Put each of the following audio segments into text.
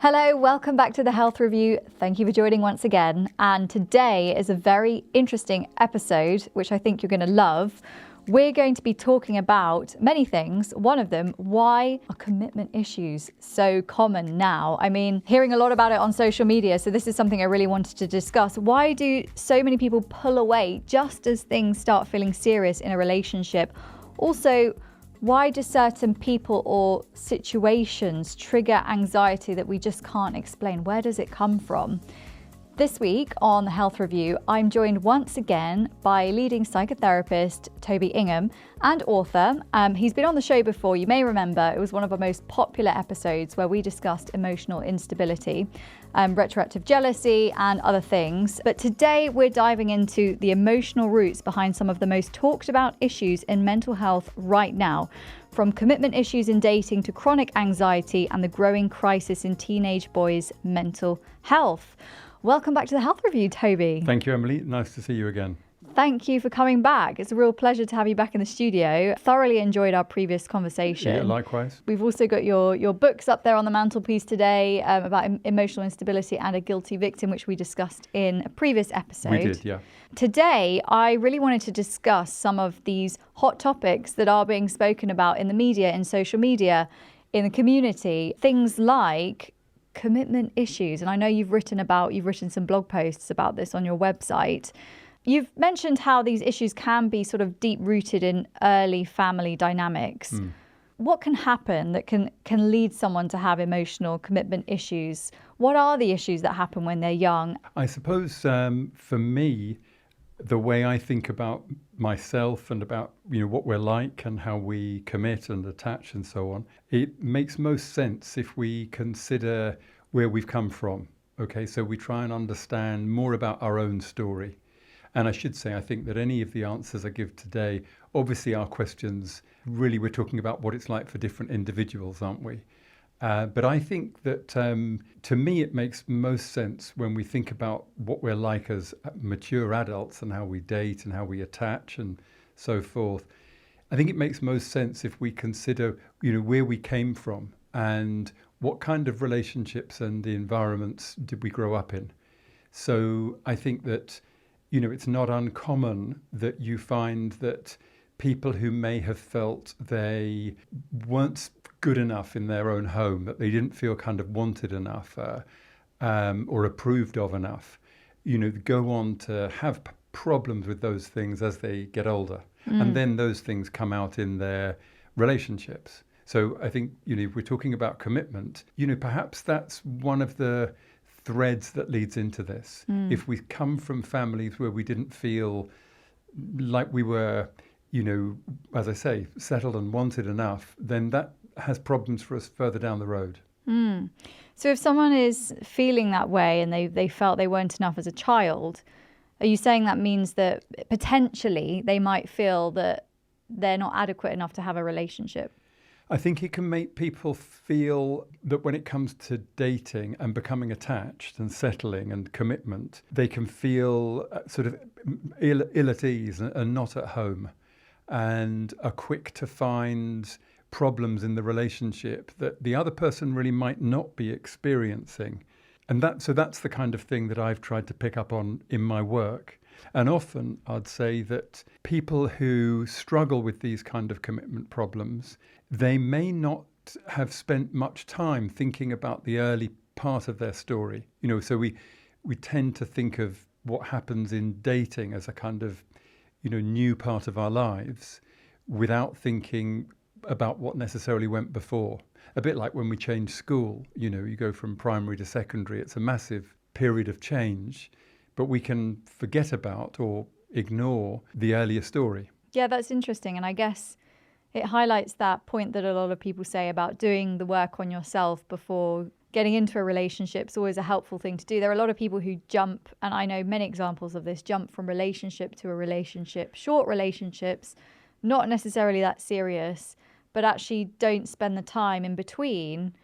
Hello, welcome back to the Health Review. Thank you for joining once again. And today is a very interesting episode, which I think you're going to love. We're going to be talking about many things. One of them, why are commitment issues so common now? I mean, hearing a lot about it on social media, so this is something I really wanted to discuss. Why do so many people pull away just as things start feeling serious in a relationship? Also, why do certain people or situations trigger anxiety that we just can't explain? Where does it come from? This week on the Health Review, I'm joined once again by leading psychotherapist Toby Ingham and author. He's been on the show before. You may remember it was one of our most popular episodes where we discussed emotional instability, retroactive jealousy and other things. But today we're diving into the emotional roots behind some of the most talked about issues in mental health right now, from commitment issues in dating to chronic anxiety and the growing crisis in teenage boys' mental health. Welcome back to the Health Review, Toby. Thank you, Emily. Nice to see you again. Thank you for coming back. It's a real pleasure to have you back in the studio. Thoroughly enjoyed our previous conversation. Yeah, likewise. We've also got your books up there on the mantelpiece today about emotional instability and a guilty victim, which we discussed in a previous episode. We did, yeah. Today, I really wanted to discuss some of these hot topics that are being spoken about in the media, in social media, in the community. Things like commitment issues. And I know you've written some blog posts about this on your website. You've mentioned how these issues can be sort of deep-rooted in early family dynamics. What can happen that can lead someone to have emotional commitment issues? What are the issues that happen when they're young? I suppose for me, the way I think about myself and about what we're like and how we commit and attach and so on, it makes most sense if we consider where we've come from. Okay, so we try and understand more about our own story. And I should say, I think that any of the answers I give today, obviously are questions, really we're talking about what it's like for different individuals, aren't we? But I think that to me, it makes most sense when we think about what we're like as mature adults and how we date and how we attach and so forth. I think it makes most sense if we consider, where we came from and what kind of relationships and the environments did we grow up in. So I think that, it's not uncommon that you find that people who may have felt they weren't good enough in their own home, that they didn't feel kind of wanted enough or approved of enough, go on to have problems with those things as they get older. And then those things come out in their relationships. So I think, if we're talking about commitment, perhaps that's one of the threads that leads into this. If we come from families where we didn't feel like we were, as I say, settled and wanted enough, then that has problems for us further down the road. So if someone is feeling that way and they felt they weren't enough as a child, are you saying that means that potentially they might feel that they're not adequate enough to have a relationship? I think it can make people feel that when it comes to dating and becoming attached and settling and commitment, they can feel sort of ill at ease and not at home and are quick to find problems in the relationship that the other person really might not be experiencing. And that's the kind of thing that I've tried to pick up on in my work. And often I'd say that people who struggle with these kind of commitment problems, they may not have spent much time thinking about the early part of their story. So we tend to think of what happens in dating as a kind of, new part of our lives without thinking about what necessarily went before. A bit like when we change school, you go from primary to secondary, it's a massive period of change, but we can forget about or ignore the earlier story. Yeah, that's interesting. And I guess it highlights that point that a lot of people say about doing the work on yourself before getting into a relationship is always a helpful thing to do. There are a lot of people who jump, and I know many examples of this, jump from relationship to a relationship, short relationships, not necessarily that serious, but actually don't spend the time in between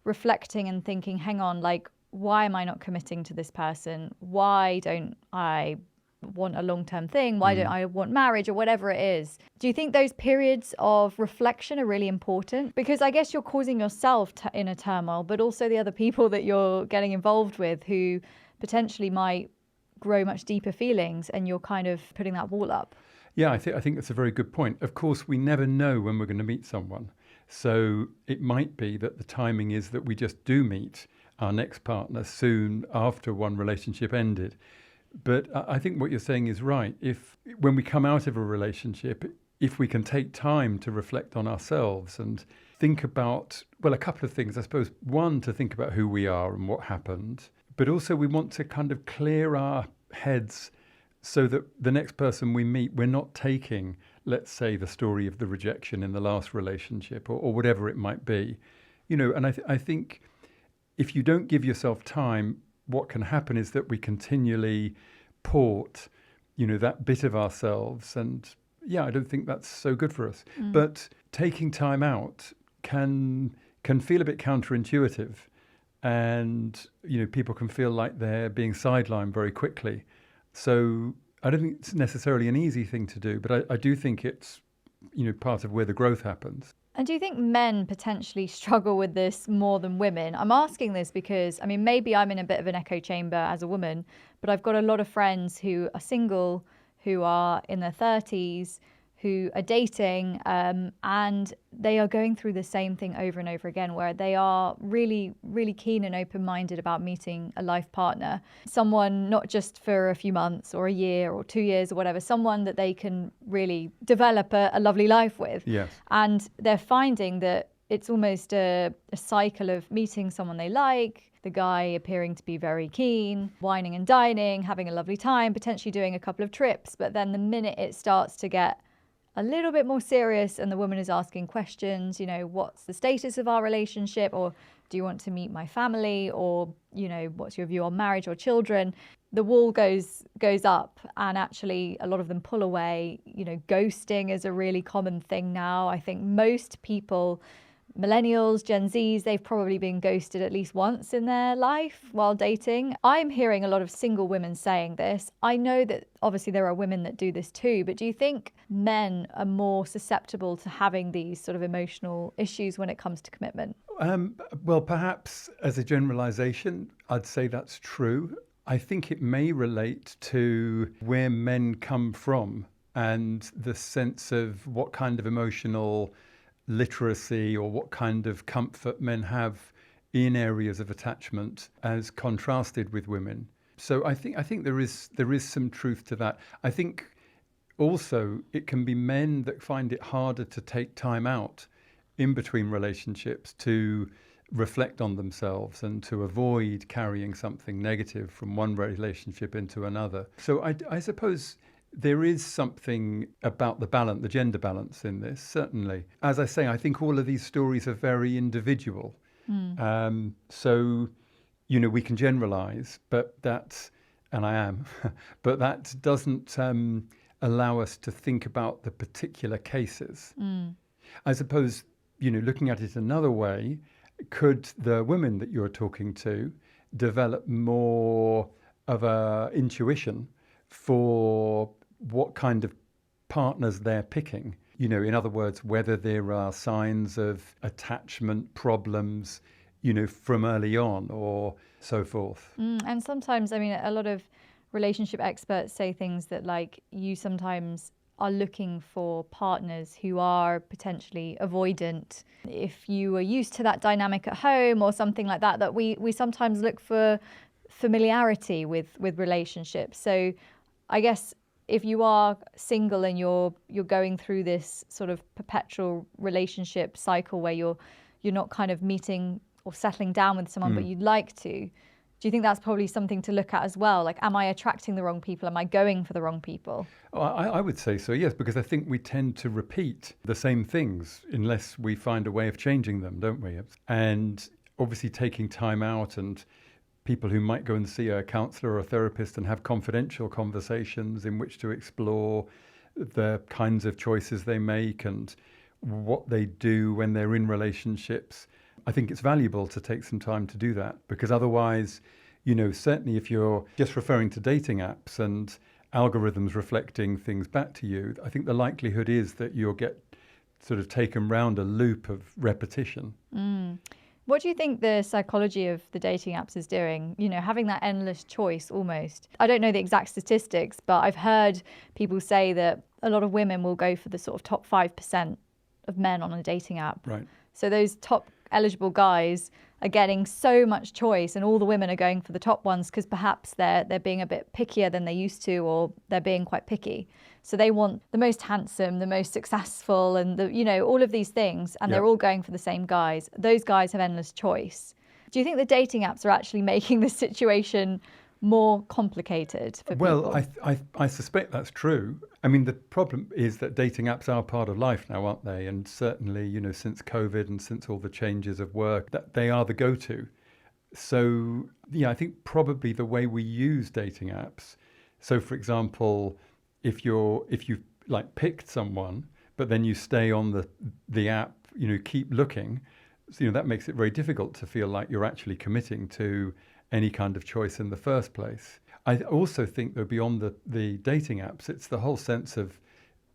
reflecting and thinking, hang on, like, why am I not committing to this person? Why don't I want a long-term thing? Why don't I want marriage, or whatever it is? Do you think those periods of reflection are really important? Because I guess you're causing yourself inner turmoil, but also the other people that you're getting involved with who potentially might grow much deeper feelings, and you're kind of putting that wall up. Yeah, I think that's a very good point. Of course, we never know when we're going to meet someone. So it might be that the timing is that we just do meet our next partner soon after one relationship ended. But I think what you're saying is right. When we come out of a relationship, if we can take time to reflect on ourselves and think about, well, a couple of things, I suppose. One, to think about who we are and what happened. But also we want to kind of clear our heads so that the next person we meet, we're not taking, let's say, the story of the rejection in the last relationship or whatever it might be. And I think if you don't give yourself time, what can happen is that we continually port, that bit of ourselves. And yeah, I don't think that's so good for us. But taking time out can feel a bit counterintuitive. And, people can feel like they're being sidelined very quickly. So I don't think it's necessarily an easy thing to do, but I do think it's, part of where the growth happens. And do you think men potentially struggle with this more than women? I'm asking this because, maybe I'm in a bit of an echo chamber as a woman, but I've got a lot of friends who are single, who are in their 30s, who are dating, and they are going through the same thing over and over again, where they are really, really keen and open-minded about meeting a life partner, someone not just for a few months or a year or 2 years or whatever, someone that they can really develop a lovely life with. Yes. And they're finding that it's almost a cycle of meeting someone they like, the guy appearing to be very keen, wining and dining, having a lovely time, potentially doing a couple of trips, but then the minute it starts to get a little bit more serious and the woman is asking questions, what's the status of our relationship, or do you want to meet my family, or what's your view on marriage or children, the wall goes up, and actually a lot of them pull away. Ghosting is a really common thing now. I think most people, millennials, Gen Zs, they've probably been ghosted at least once in their life while dating. I'm hearing a lot of single women saying this. I know that obviously there are women that do this too, but do you think men are more susceptible to having these sort of emotional issues when it comes to commitment? Well, perhaps as a generalization, I'd say that's true. I think it may relate to where men come from and the sense of what kind of emotional literacy or what kind of comfort men have in areas of attachment as contrasted with women. So I think there is some truth to that. I think also it can be men that find it harder to take time out in between relationships to reflect on themselves and to avoid carrying something negative from one relationship into another. So I suppose there is something about the gender balance in this, certainly. As I say, I think all of these stories are very individual. So, we can generalize, but and I am, but that doesn't allow us to think about the particular cases. I suppose, looking at it another way, could the women that you're talking to develop more of a intuition for what kind of partners they're picking? In other words, whether there are signs of attachment problems, from early on or so forth. And sometimes, a lot of relationship experts say things that like you sometimes are looking for partners who are potentially avoidant. If you are used to that dynamic at home or something like that, that we sometimes look for familiarity with relationships. So I guess if you are single and you're going through this sort of perpetual relationship cycle where you're not kind of meeting or settling down with someone, but you'd like to, do you think that's probably something to look at as well? Like, am I attracting the wrong people? Am I going for the wrong people? Oh, I would say so, yes, because I think we tend to repeat the same things unless we find a way of changing them, don't we? And obviously taking time out, and people who might go and see a counsellor or a therapist and have confidential conversations in which to explore the kinds of choices they make and what they do when they're in relationships. I think it's valuable to take some time to do that, because otherwise, certainly if you're just referring to dating apps and algorithms reflecting things back to you, I think the likelihood is that you'll get sort of taken round a loop of repetition. What do you think the psychology of the dating apps is doing? You know, having that endless choice almost. I don't know the exact statistics, but I've heard people say that a lot of women will go for the sort of top 5% of men on a dating app. Right. So those top eligible guys are getting so much choice, and all the women are going for the top ones because perhaps they're being a bit pickier than they used to, or they're being quite picky. So they want the most handsome, the most successful, and all of these things, and they're all going for the same guys. Those guys have endless choice. Do you think the dating apps are actually making this situation more complicated for people? Well, I suspect that's true. I mean, the problem is that dating apps are part of life now, aren't they? And certainly, since COVID and since all the changes of work, that they are the go-to. So, yeah, I think probably the way we use dating apps. So, for example, if you've like picked someone, but then you stay on the app, keep looking, so, that makes it very difficult to feel like you're actually committing to any kind of choice in the first place. I also think, though, beyond the dating apps, it's the whole sense of,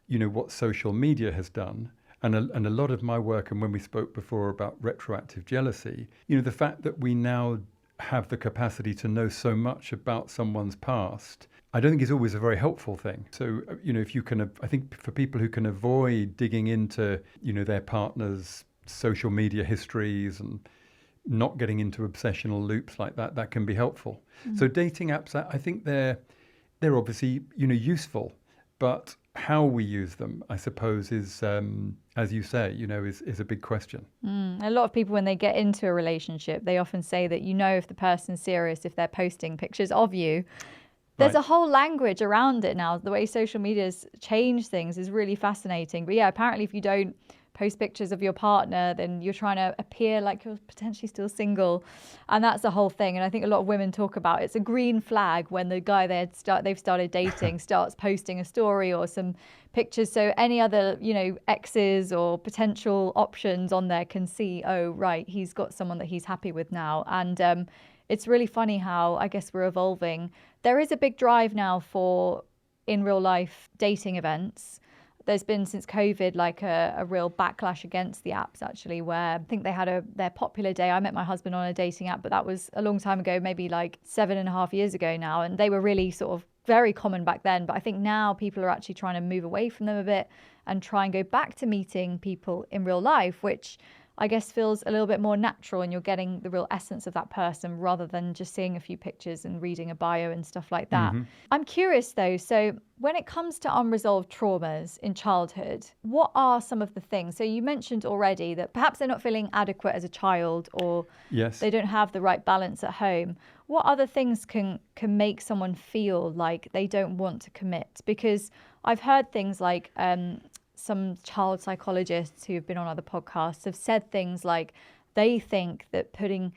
what social media has done. And a lot of my work, and when we spoke before about retroactive jealousy, the fact that we now have the capacity to know so much about someone's past, I don't think is always a very helpful thing. So, if you can, I think for people who can avoid digging into, their partner's social media histories and not getting into obsessional loops like that, that can be helpful. So dating apps, I think they're obviously, useful, but how we use them, I suppose, is, as you say, is a big question. A lot of people, when they get into a relationship, they often say that if the person's serious if they're posting pictures of you. There's a whole language around it now. The way social media's changed things is really fascinating. But yeah, apparently if you don't post pictures of your partner, then you're trying to appear like you're potentially still single. And that's the whole thing. And I think a lot of women talk about it's a green flag when the guy they've started dating starts posting a story or some pictures. So any other, exes or potential options on there can see, oh, right, he's got someone that he's happy with now. And it's really funny how I guess we're evolving. There is a big drive now for in real life dating events. There's been since COVID like a real backlash against the apps actually, where I think they had their popular day. I met my husband on a dating app, but that was a long time ago, maybe like 7.5 years ago now. And they were really sort of very common back then. But I think now people are actually trying to move away from them a bit and try and go back to meeting people in real life, which I guess feels a little bit more natural, and you're getting the real essence of that person rather than just seeing a few pictures and reading a bio and stuff like that. I'm curious though, so when it comes to unresolved traumas in childhood, what are some of the things? So you mentioned already that perhaps they're not feeling adequate as a child, or they don't have the right balance at home. What other things can make someone feel like they don't want to commit? Because I've heard things like some child psychologists who have been on other podcasts have said things like they think that putting,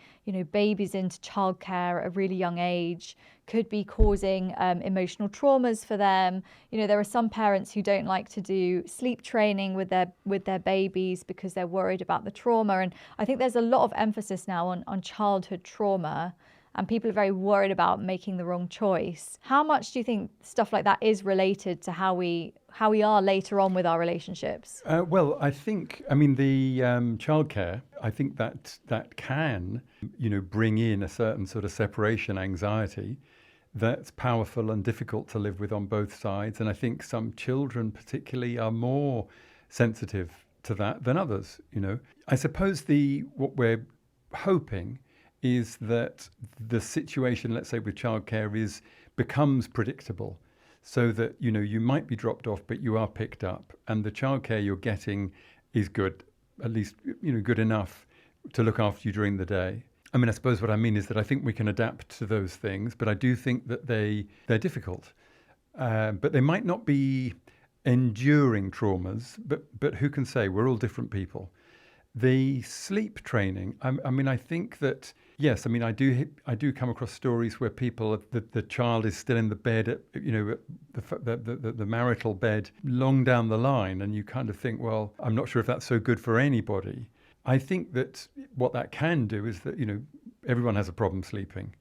babies into childcare at a really young age could be causing emotional traumas for them. There are some parents who don't like to do sleep training with their babies because they're worried about the trauma. And I think there's a lot of emphasis now on childhood trauma, and people are very worried about making the wrong choice. How much do you think stuff like that is related to how we are later on with our relationships? Well, I think, the childcare, I think that can, bring in a certain sort of separation anxiety that's powerful and difficult to live with on both sides. And I think some children particularly are more sensitive to that than others, I suppose what we're hoping is that the situation, let's say with childcare, becomes predictable, so that you might be dropped off, but you are picked up, and the childcare you're getting is good, at least good enough to look after you during the day. I suppose what I mean is that I think we can adapt to those things, but I do think that they're difficult, but they might not be enduring traumas. But who can say? We're all different people. The sleep training, I think that, yes, I do come across stories where the child is still in the bed, the marital bed, long down the line, and you kind of think, well, I'm not sure if that's so good for anybody. I think that what that can do is that, everyone has a problem sleeping.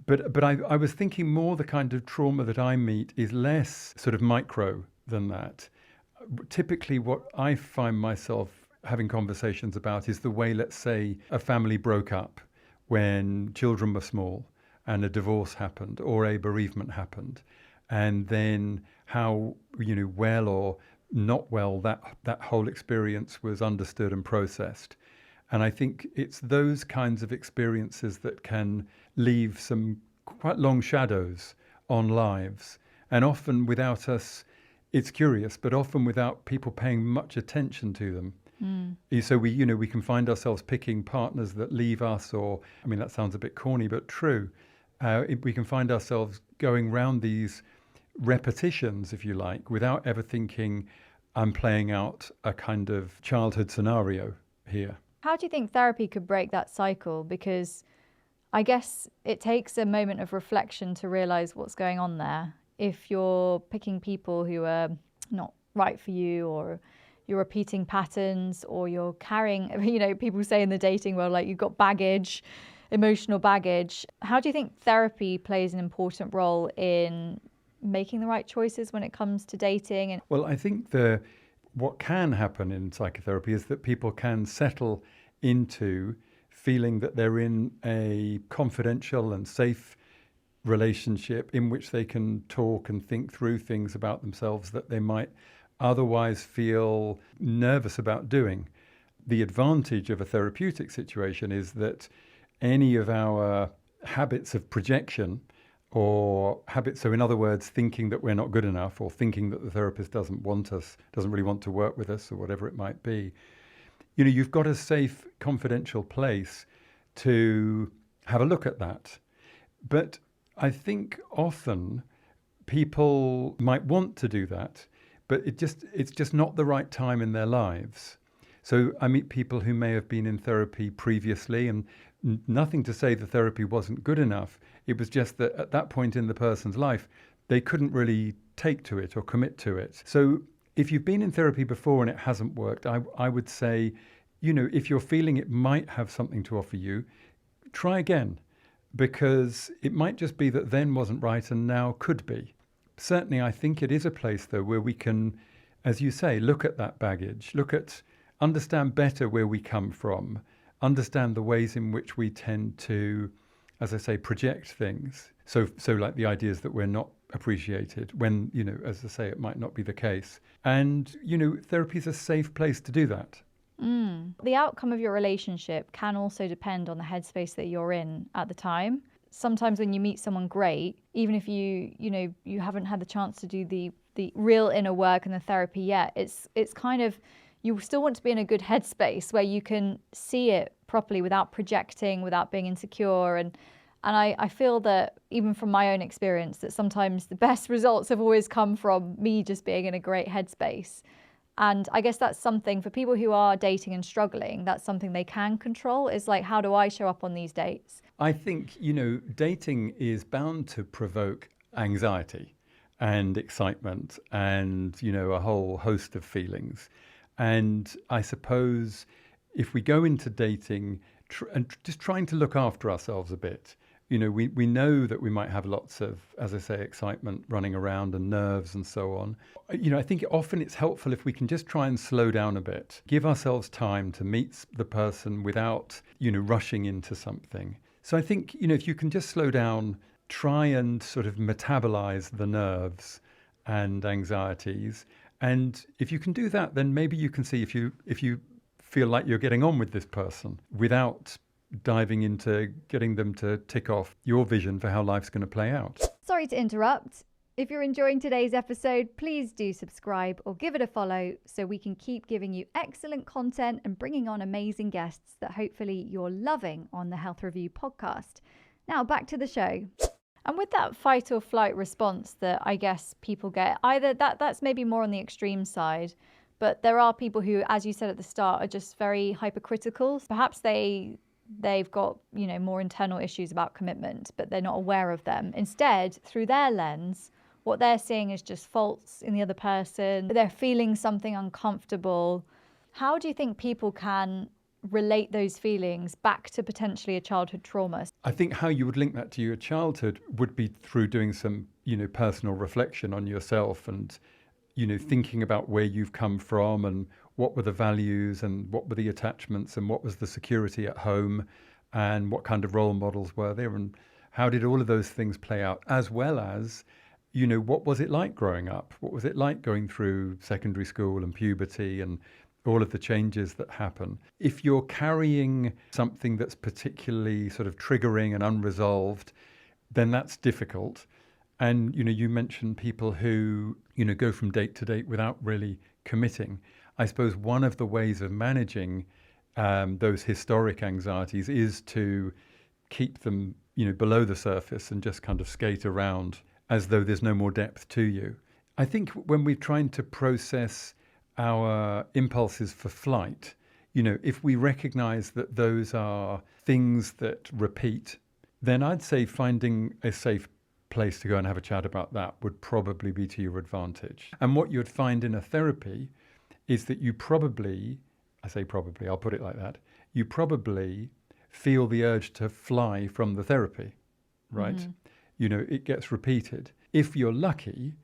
But I was thinking more the kind of trauma that I meet is less sort of micro than that. Typically, what I find myself having conversations about is the way, let's say, a family broke up when children were small and a divorce happened or a bereavement happened, and then how, well or not well that whole experience was understood and processed. And I think it's those kinds of experiences that can leave some quite long shadows on lives, and often without us, it's curious, but often without people paying much attention to them. So we can find ourselves picking partners that leave us, or, I mean, that sounds a bit corny, but true. We can find ourselves going round these repetitions, if you like, without ever thinking, I'm playing out a kind of childhood scenario here. How do you think therapy could break that cycle? Because I guess it takes a moment of reflection to realize what's going on there. If you're picking people who are not right for you, or you're repeating patterns, or you're carrying, people say in the dating world, like, you've got baggage, emotional baggage. How do you think therapy plays an important role in making the right choices when it comes to dating? Well, I think what can happen in psychotherapy is that people can settle into feeling that they're in a confidential and safe relationship in which they can talk and think through things about themselves that they might otherwise feel nervous about doing. The advantage of a therapeutic situation is that any of our habits of projection, or habits, so in other words, thinking that we're not good enough, or thinking that the therapist doesn't want us, doesn't really want to work with us, or whatever it might be, you've got a safe, confidential place to have a look at that. But I think often people might want to do that, but it's just not the right time in their lives. So I meet people who may have been in therapy previously, and nothing to say the therapy wasn't good enough. It was just that at that point in the person's life, they couldn't really take to it or commit to it. So if you've been in therapy before and it hasn't worked, I would say, if you're feeling it might have something to offer you, try again, because it might just be that then wasn't right and now could be. Certainly, I think it is a place, though, where we can, as you say, look at that baggage, understand better where we come from, understand the ways in which we tend to, as I say, project things. So like the ideas that we're not appreciated when, as I say, it might not be the case. And, therapy is a safe place to do that. The outcome of your relationship can also depend on the headspace that you're in at the time. Sometimes when you meet someone great, even if you haven't had the chance to do the real inner work and the therapy yet, it's kind of, you still want to be in a good headspace where you can see it properly without projecting, without being insecure. And I feel that even from my own experience, that sometimes the best results have always come from me just being in a great headspace. And I guess that's something for people who are dating and struggling, that's something they can control, is like, how do I show up on these dates? I think, dating is bound to provoke anxiety and excitement and, a whole host of feelings. And I suppose if we go into dating and just trying to look after ourselves a bit, we know that we might have lots of, as I say, excitement running around and nerves and so on. I think often it's helpful if we can just try and slow down a bit, give ourselves time to meet the person without, rushing into something. So I think, if you can just slow down, try and sort of metabolize the nerves and anxieties. And if you can do that, then maybe you can see if you feel like you're getting on with this person without diving into getting them to tick off your vision for how life's going to play out. Sorry to interrupt. If you're enjoying today's episode, please do subscribe or give it a follow so we can keep giving you excellent content and bringing on amazing guests that hopefully you're loving on the Health Review podcast. Now back to the show. And with that fight or flight response that I guess people get, either that's maybe more on the extreme side, but there are people who, as you said at the start, are just very hypercritical. Perhaps they've got, more internal issues about commitment, but they're not aware of them. Instead, through their lens, what they're seeing is just faults in the other person. They're feeling something uncomfortable. How do you think people can relate those feelings back to potentially a childhood trauma? I think how you would link that to your childhood would be through doing some, personal reflection on yourself and, thinking about where you've come from and what were the values and what were the attachments and what was the security at home and what kind of role models were there and how did all of those things play out, as well as, what was it like growing up? What was it like going through secondary school and puberty and all of the changes that happen? If you're carrying something that's particularly sort of triggering and unresolved, then that's difficult. And, you mentioned people who, go from date to date without really committing. I suppose one of the ways of managing those historic anxieties is to keep them, below the surface and just kind of skate around as though there's no more depth to you. I think when we're trying to process our impulses for flight, if we recognize that those are things that repeat, then I'd say finding a safe place to go and have a chat about that would probably be to your advantage. And what you'd find in a therapy is that you probably, I say probably, I'll put it like that, you probably feel the urge to fly from the therapy, right? Mm-hmm. It gets repeated. If you're lucky,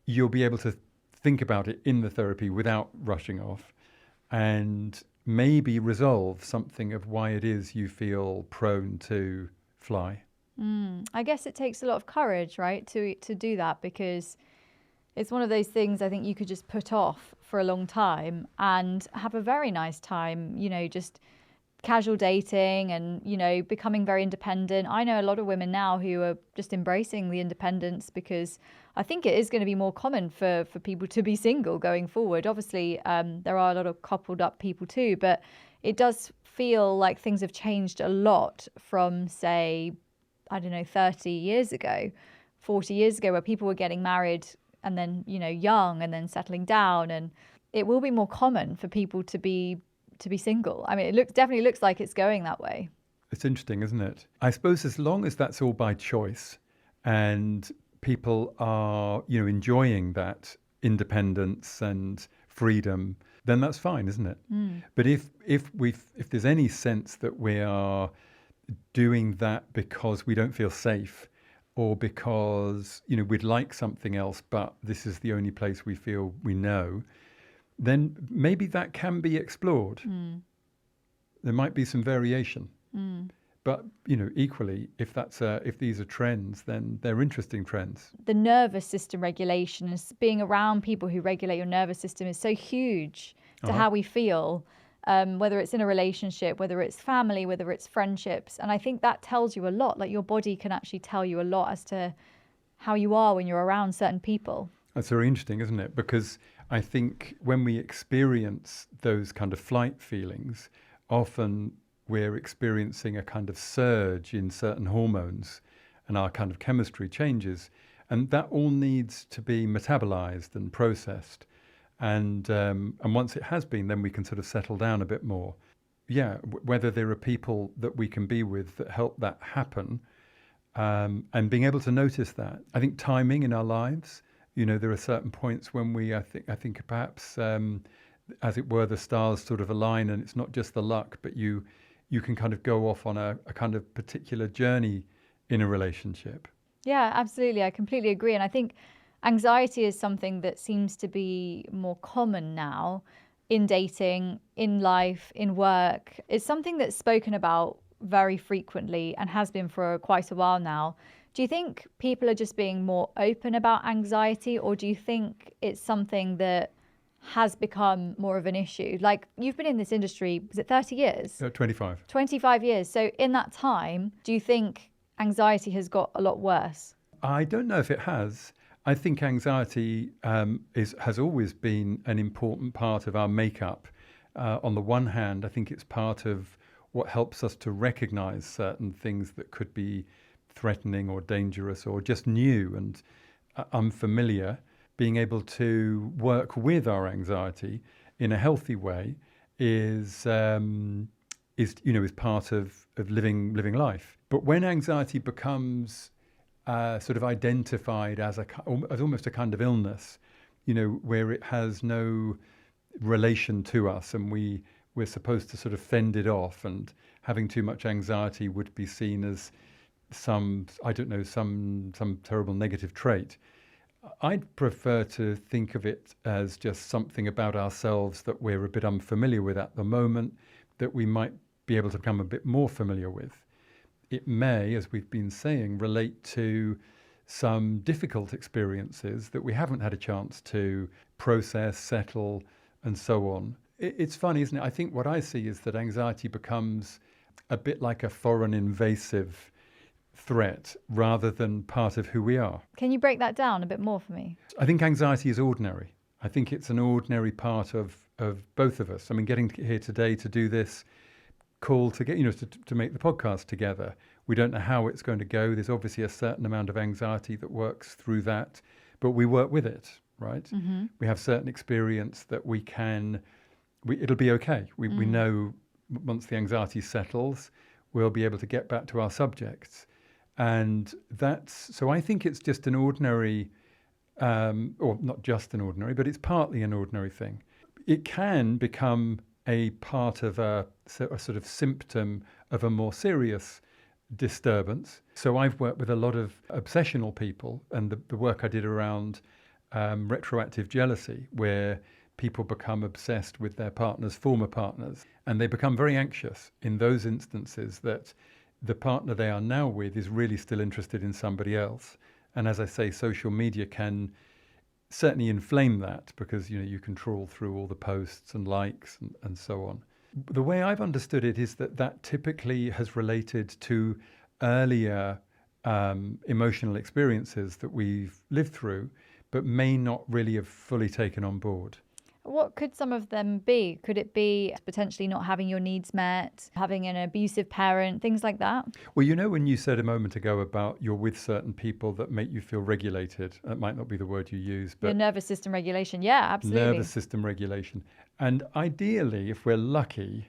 you'll be able to think about it in the therapy without rushing off and maybe resolve something of why it is you feel prone to fly. I guess it takes a lot of courage, right, to do that, because it's one of those things I think you could just put off for a long time and have a very nice time, just casual dating and, becoming very independent. I know a lot of women now who are just embracing the independence because I think it is going to be more common for people to be single going forward. Obviously, there are a lot of coupled up people too, but it does feel like things have changed a lot from, say, 30 years ago, 40 years ago, where people were getting married and then, young and then settling down. And it will be more common for people to be single. I mean, it definitely looks like it's going that way. It's interesting, isn't it? I suppose as long as that's all by choice and people are, enjoying that independence and freedom, then that's fine, isn't it? But if there's any sense that we are doing that because we don't feel safe or because, we'd like something else, but this is the only place we feel we know, then maybe that can be explored. There might be some variation. But, equally, if these are trends, then they're interesting trends. The nervous system regulation and being around people who regulate your nervous system is so huge to how we feel, whether it's in a relationship, whether it's family, whether it's friendships. And I think that tells you a lot. Like your body can actually tell you a lot as to how you are when you're around certain people. That's very interesting, isn't it? Because I think when we experience those kind of flight feelings, often we're experiencing a kind of surge in certain hormones and our kind of chemistry changes. And that all needs to be metabolized and processed. And once it has been, then we can sort of settle down a bit more. Yeah, whether there are people that we can be with that help that happen, and being able to notice that. I think timing in our lives, there are certain points when I think perhaps, as it were, the stars sort of align and it's not just the luck, but you can kind of go off on a kind of particular journey in a relationship. Yeah, absolutely. I completely agree. And I think anxiety is something that seems to be more common now in dating, in life, in work. It's something that's spoken about very frequently and has been for quite a while now. Do you think people are just being more open about anxiety, or do you think it's something that has become more of an issue? Like, you've been in this industry, was it 30 years? 25. 25 years. So in that time, do you think anxiety has got a lot worse? I don't know if it has. I think anxiety has always been an important part of our makeup. On the one hand, I think it's part of what helps us to recognize certain things that could be threatening or dangerous or just new and unfamiliar. Being able to work with our anxiety in a healthy way is part of living life. But when anxiety becomes sort of identified as almost a kind of illness, where it has no relation to us and we we're supposed to sort of fend it off, and having too much anxiety would be seen as some terrible negative trait. I'd prefer to think of it as just something about ourselves that we're a bit unfamiliar with at the moment, that we might be able to become a bit more familiar with. It may, as we've been saying, relate to some difficult experiences that we haven't had a chance to process, settle, and so on. It's funny, isn't it? I think what I see is that anxiety becomes a bit like a foreign invasive threat rather than part of who we are. Can you break that down a bit more for me? I think anxiety is ordinary. I think it's an ordinary part of both of us. I mean, getting here today to do this call to get, to make the podcast together. We don't know how it's going to go. There's obviously a certain amount of anxiety that works through that, but we work with it, right? Mm-hmm. We have certain experience that it'll be okay. We know once the anxiety settles, we'll be able to get back to our subjects. And so I think it's just an ordinary, or not just an ordinary, but it's partly an ordinary thing. It can become a part of a sort of symptom of a more serious disturbance. So I've worked with a lot of obsessional people, and the work I did around retroactive jealousy, where people become obsessed with their partners, former partners, and they become very anxious in those instances that the partner they are now with is really still interested in somebody else. And as I say, social media can certainly inflame that, because you can trawl through all the posts and likes and so on. The way I've understood it is that typically has related to earlier emotional experiences that we've lived through, but may not really have fully taken on board. What could some of them be? Could it be potentially not having your needs met, having an abusive parent, things like that? Well, when you said a moment ago about you're with certain people that make you feel regulated, that might not be the word you use, but your nervous system regulation. Yeah, absolutely. Nervous system regulation. And ideally, if we're lucky,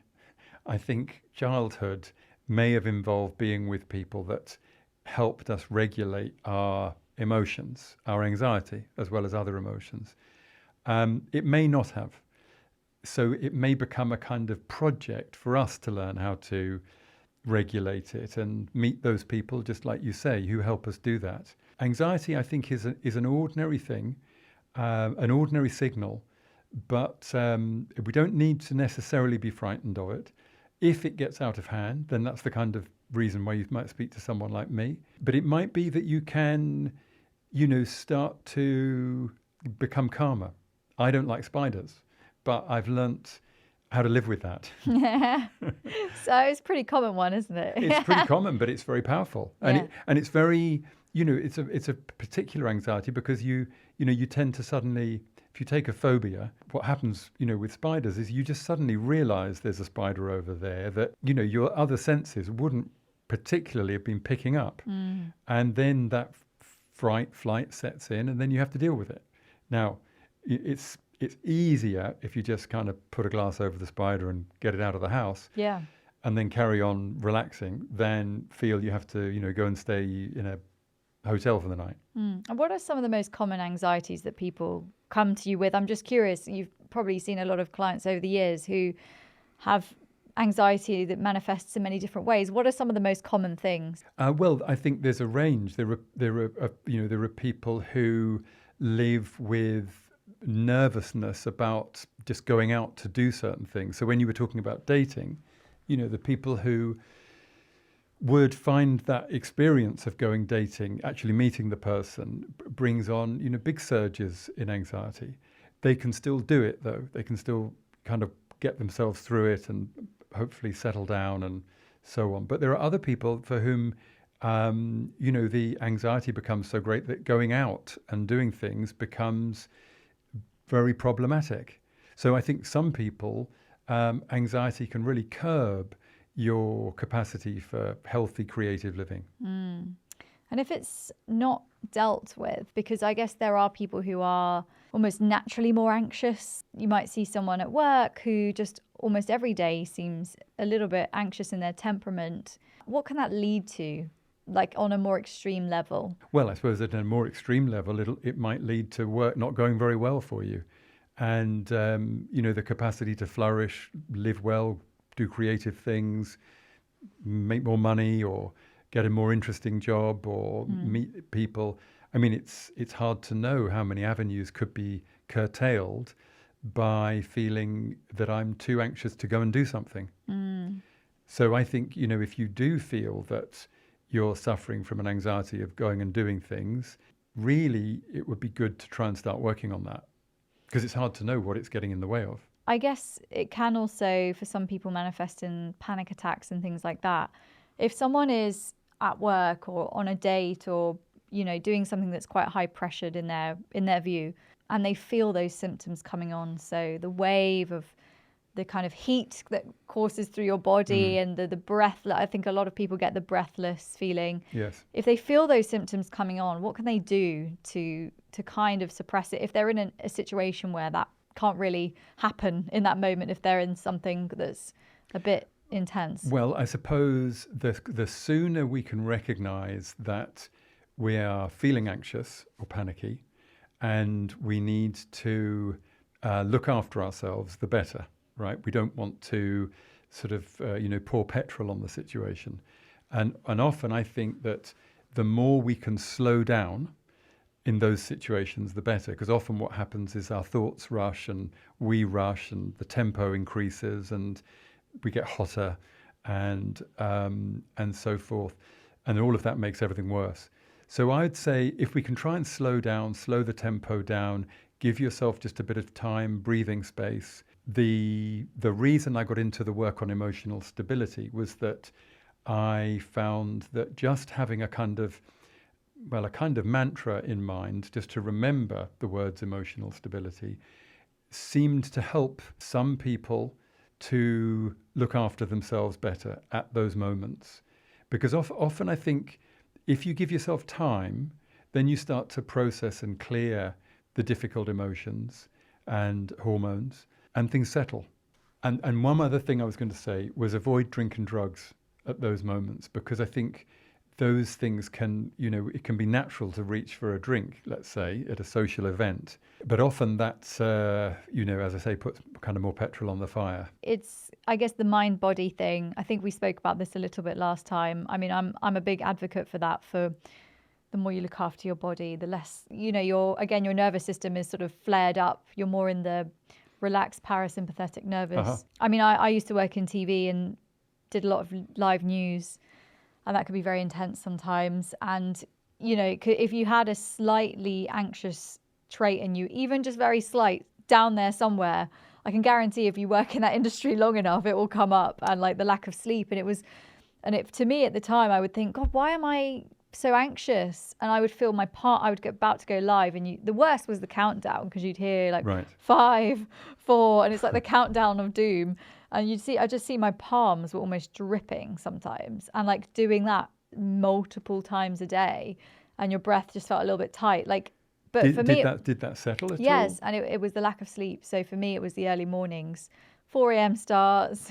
I think childhood may have involved being with people that helped us regulate our emotions, our anxiety, as well as other emotions. It may not have. So it may become a kind of project for us to learn how to regulate it and meet those people, just like you say, who help us do that. Anxiety, I think, is an ordinary thing, an ordinary signal, but we don't need to necessarily be frightened of it. If it gets out of hand, then that's the kind of reason why you might speak to someone like me. But it might be that you can, start to become calmer. I don't like spiders, but I've learnt how to live with that. Yeah. So it's a pretty common one, isn't it? It's pretty common, but it's very powerful. And it's very, it's a particular anxiety, because you tend to suddenly, if you take a phobia, what happens, with spiders is you just suddenly realize there's a spider over there that, your other senses wouldn't particularly have been picking up. Mm. And then that flight sets in, and then you have to deal with it. Now, it's easier if you just kind of put a glass over the spider and get it out of the house. Yeah. And then carry on relaxing, than feel you have to, go and stay in a hotel for the night. Mm. And what are some of the most common anxieties that people come to you with? I'm just curious, you've probably seen a lot of clients over the years who have anxiety that manifests in many different ways. What are some of the most common things? Well, I think there's a range. There are people who live with nervousness about just going out to do certain things. So when you were talking about dating, the people who would find that experience of going dating, actually meeting the person, brings on, big surges in anxiety. They can still do it, though. They can still kind of get themselves through it and hopefully settle down and so on. But there are other people for whom, the anxiety becomes so great that going out and doing things becomes very problematic. So I think some people, anxiety can really curb your capacity for healthy, creative living. Mm. And if it's not dealt with, because I guess there are people who are almost naturally more anxious. You might see someone at work who just almost every day seems a little bit anxious in their temperament. What can that lead to, like on a more extreme level? Well, I suppose at a more extreme level, it might lead to work not going very well for you. and the capacity to flourish, live well, do creative things, make more money, or get a more interesting job, or meet people. I mean, it's hard to know how many avenues could be curtailed by feeling that I'm too anxious to go and do something. So I think, if you do feel that you're suffering from an anxiety of going and doing things, really it would be good to try and start working on that, because it's hard to know what it's getting in the way of. I guess it can also, for some people, manifest in panic attacks and things like that. If someone is at work or on a date or, doing something that's quite high pressured in their view, and they feel those symptoms coming on, so the wave of the kind of heat that courses through your body and the breath, I think a lot of people get the breathless feeling. Yes. If they feel those symptoms coming on, what can they do to kind of suppress it if they're in a situation where that can't really happen in that moment, if they're in something that's a bit intense? Well, I suppose the sooner we can recognize that we are feeling anxious or panicky and we need to look after ourselves, the better, right? We don't want to sort of, pour petrol on the situation. And often I think that the more we can slow down in those situations, the better, because often what happens is our thoughts rush and we rush and the tempo increases and we get hotter and so forth. And all of that makes everything worse. So I'd say if we can try and slow the tempo down, give yourself just a bit of time, breathing space. The reason I got into the work on emotional stability was that I found that just having a kind of mantra in mind, just to remember the words emotional stability, seemed to help some people to look after themselves better at those moments. Because often I think if you give yourself time, then you start to process and clear the difficult emotions and hormones, and things settle. And one other thing I was going to say was avoid drink and drugs at those moments, because I think those things can, it can be natural to reach for a drink, let's say, at a social event. But often that's, as I say, puts kind of more petrol on the fire. It's, I guess, the mind-body thing. I think we spoke about this a little bit last time. I mean, I'm a big advocate for that. For the more you look after your body, the less, your nervous system is sort of flared up. You're more in the relaxed parasympathetic nervous. I mean, I used to work in TV and did a lot of live news, and that could be very intense sometimes. And, if you had a slightly anxious trait in you, even just very slight, down there somewhere, I can guarantee if you work in that industry long enough, it will come up. And like the lack of sleep. To me at the time, I would think, God, why am I so anxious? And I would feel I would get about to go live. And the worst was the countdown, because you'd hear like 5, 4, and it's like the countdown of doom. And I just see my palms were almost dripping sometimes. And like doing that multiple times a day, and your breath just felt a little bit tight. But for me, did that settle at all? Yes, and it was the lack of sleep. So for me, it was the early mornings, 4 a.m. starts.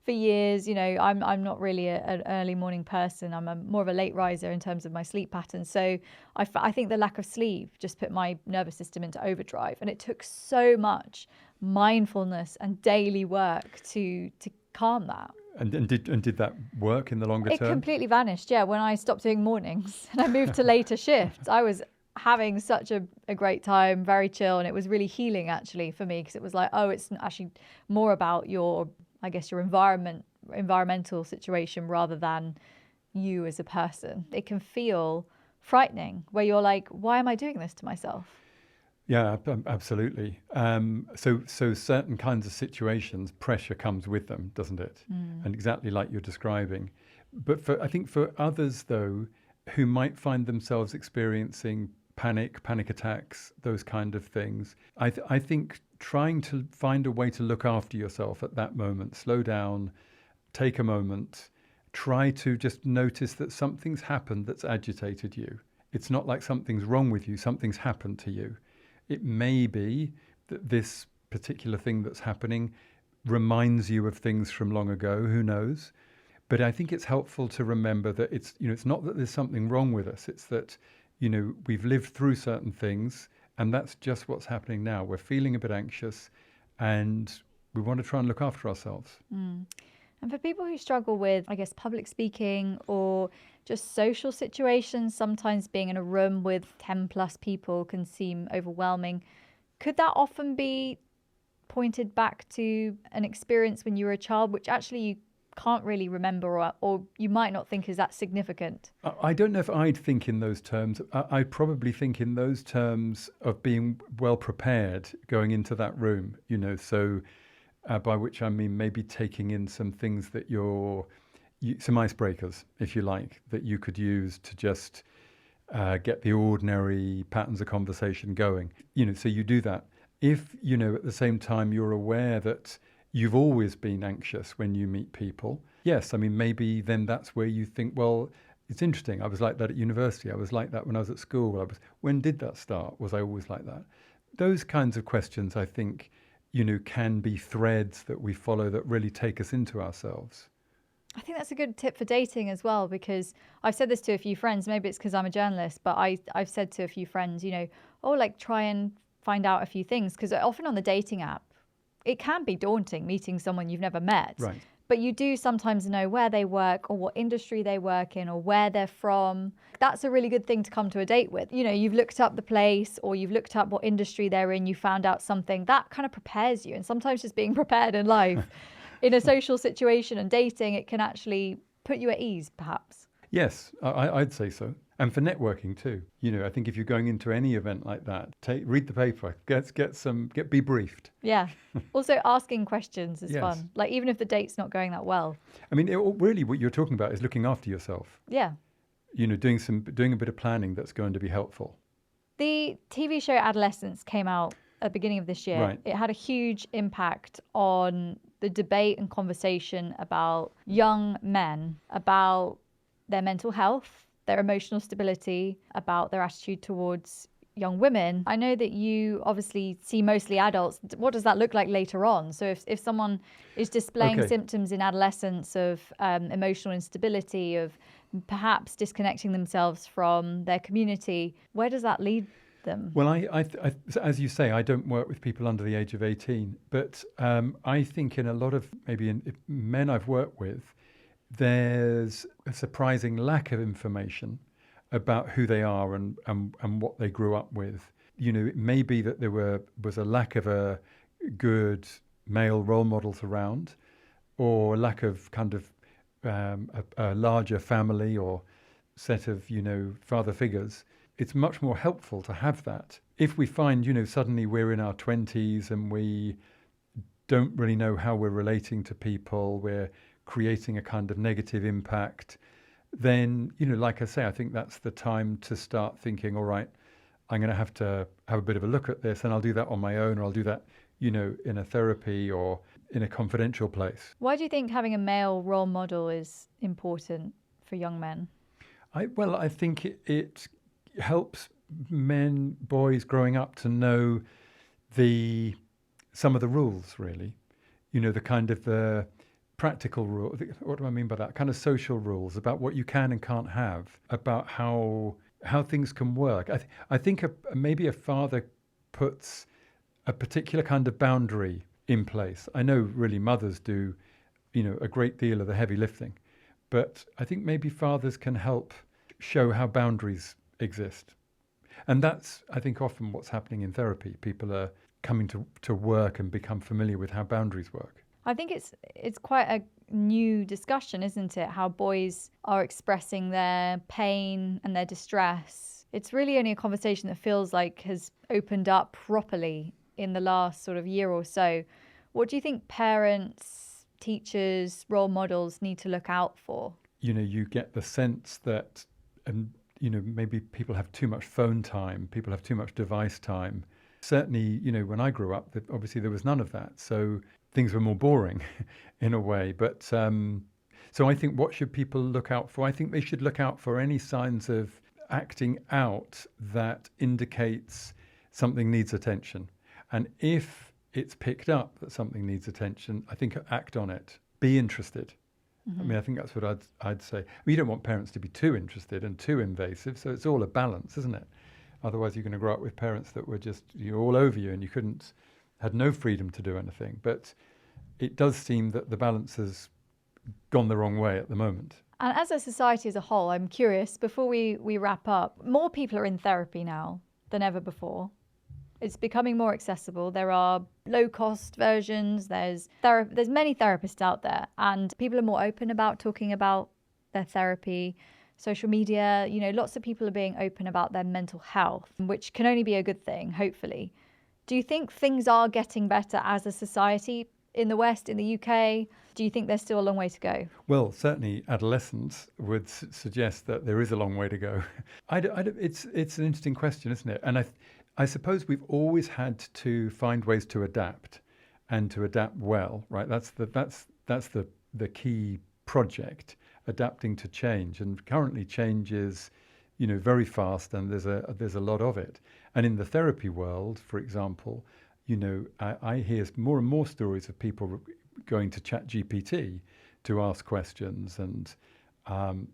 For years, I'm not really an early morning person. I'm more of a late riser in terms of my sleep pattern. So I think the lack of sleep just put my nervous system into overdrive. And it took so much mindfulness and daily work to calm that. And did that work in the longer term? It completely vanished, yeah. When I stopped doing mornings and I moved to later shifts, I was having such a great time, very chill. And it was really healing, actually, for me, because it was like, it's actually more about your environmental situation rather than you as a person. It can feel frightening, where you're like, why am I doing this to myself? Yeah, absolutely. So certain kinds of situations, pressure comes with them, doesn't it? And exactly like you're describing. But I think for others, though, who might find themselves experiencing panic attacks, those kind of things, I think trying to find a way to look after yourself at that moment, slow down, take a moment, try to just notice that something's happened that's agitated you. It's not like something's wrong with you, something's happened to you. It may be that this particular thing that's happening reminds you of things from long ago, who knows? But I think it's helpful to remember that it's not that there's something wrong with us, it's that, we've lived through certain things And that's just what's happening now. We're feeling a bit anxious and we want to try and look after ourselves. And for people who struggle with, I guess, public speaking or just social situations, sometimes being in a room with 10 plus people can seem overwhelming. Could that often be pointed back to an experience when you were a child, which actually you can't really remember, or you might not think is that significant? I don't know if I'd think in those terms. I'd probably think in those terms of being well prepared going into that room, so by which I mean maybe taking in some things that some icebreakers, if you like, that you could use to just get the ordinary patterns of conversation going. So you do that. If, at the same time you're aware that you've always been anxious when you meet people, yes, I mean, maybe then that's where you think, well, it's interesting. I was like that at university. I was like that when I was at school. When did that start? Was I always like that? Those kinds of questions, I think, can be threads that we follow that really take us into ourselves. I think that's a good tip for dating as well, because I've said this to a few friends. Maybe it's because I'm a journalist, but I've said to a few friends, try and find out a few things, because often on the dating app, it can be daunting meeting someone you've never met. Right. But you do sometimes know where they work or what industry they work in or where they're from. That's a really good thing to come to a date with. You've looked up the place or you've looked up what industry they're in, you found out something. That kind of prepares you. And sometimes just being prepared in life, in a social situation and dating, it can actually put you at ease, perhaps. Yes, I'd say so. And for networking too. I think if you're going into any event like that, read the paper, be briefed. Yeah. Also, asking questions is Yes. fun. Like, even if the date's not going that well. I mean, really what you're talking about is looking after yourself. Yeah. Doing a bit of planning that's going to be helpful. The TV show Adolescence came out at the beginning of this year. Right. It had a huge impact on the debate and conversation about young men, about their mental health, their emotional stability, about their attitude towards young women. I know that you obviously see mostly adults. What does that look like later on? So if someone is displaying symptoms in adolescence of emotional instability, of perhaps disconnecting themselves from their community, where does that lead them? Well, I as you say, I don't work with people under the age of 18, but I think in a lot of men I've worked with, there's a surprising lack of information about who they are and what they grew up with. It may be that there was a lack of a good male role models around, or a lack of kind of a larger family or set of, father figures. It's much more helpful to have that. If we find, suddenly we're in our 20s and we don't really know how we're relating to people, we're creating a kind of negative impact, then, like I say, I think that's the time to start thinking, all right, I'm going to have a bit of a look at this, and I'll do that on my own, or I'll do that, in a therapy or in a confidential place. Why do you think having a male role model is important for young men? I think it helps boys growing up to know some of the rules, really. The kind of the practical rule. What do I mean by that? Kind of social rules about what you can and can't have, about how things can work. I think maybe a father puts a particular kind of boundary in place. I know really mothers do, a great deal of the heavy lifting, but I think maybe fathers can help show how boundaries exist. And that's, I think, often what's happening in therapy. People are coming to work and become familiar with how boundaries work. I think it's quite a new discussion, isn't it? How boys are expressing their pain and their distress. It's really only a conversation that feels like has opened up properly in the last sort of year or so. What do you think parents, teachers, role models need to look out for? You get the sense that, maybe people have too much phone time, people have too much device time. Certainly, when I grew up, obviously there was none of that. So things were more boring in a way. But so I think, what should people look out for? I think they should look out for any signs of acting out that indicates something needs attention. And if it's picked up that something needs attention, I think act on it. Be interested. Mm-hmm. I mean, I think that's what I'd say. You don't want parents to be too interested and too invasive, so it's all a balance, isn't it? Otherwise, you're going to grow up with parents that were just all over you and you had no freedom to do anything. But it does seem that the balance has gone the wrong way at the moment. And as a society as a whole, I'm curious, before we wrap up, more people are in therapy now than ever before. It's becoming more accessible. There are low-cost versions. There's many therapists out there, and people are more open about talking about their therapy. Social media, lots of people are being open about their mental health, which can only be a good thing, hopefully. Do you think things are getting better as a society in the West, in the UK? Do you think there's still a long way to go? Well, certainly adolescence would suggest that there is a long way to go. It's an interesting question, isn't it? And I suppose we've always had to find ways to adapt and to adapt well, right? That's the key project, adapting to change. And currently change is, very fast, and there's a lot of it. And in the therapy world, for example, I hear more and more stories of people going to ChatGPT to ask questions and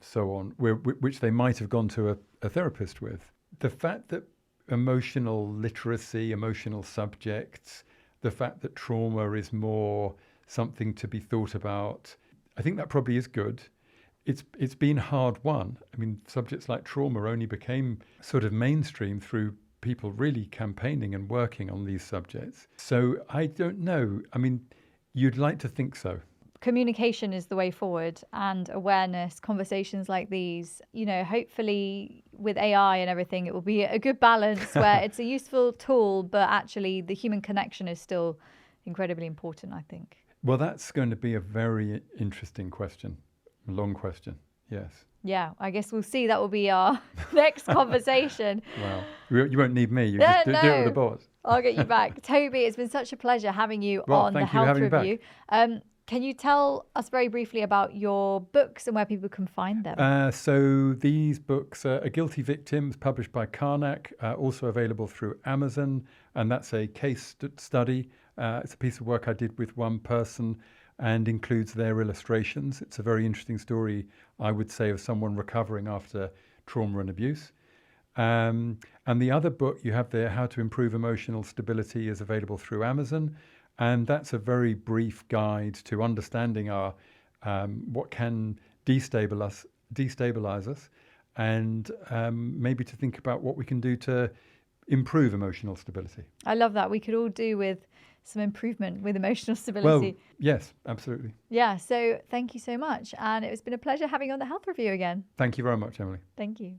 so on, which they might have gone to a therapist with. The fact that emotional literacy, emotional subjects, the fact that trauma is more something to be thought about, I think that probably is good. It's been hard won. I mean, subjects like trauma only became sort of mainstream through people really campaigning and working on these subjects. So I don't know. I mean, you'd like to think so. Communication is the way forward, and awareness, conversations like these, hopefully with AI and everything, it will be a good balance where it's a useful tool, but actually the human connection is still incredibly important, I think. Well, that's going to be a very interesting question, a long question, yes. Yeah, I guess we'll see. That will be our next conversation. Wow. You won't need me. You just do it with the boss. I'll get you back. Toby, it's been such a pleasure having you on the Health Review. Can you tell us very briefly about your books and where people can find them? So these books are Guilty Victims, published by Karnak, also available through Amazon. And that's a case study. It's a piece of work I did with one person and includes their illustrations. It's a very interesting story, I would say, of someone recovering after trauma and abuse. And the other book you have there, How to Improve Emotional Stability, is available through Amazon. And that's a very brief guide to understanding our what can destabilize us, and maybe to think about what we can do to improve emotional stability. I love that. We could all do with some improvement with emotional stability. Well, yes, absolutely. Yeah, so thank you so much. And it's been a pleasure having you on the Health Review again. Thank you very much, Emily. Thank you.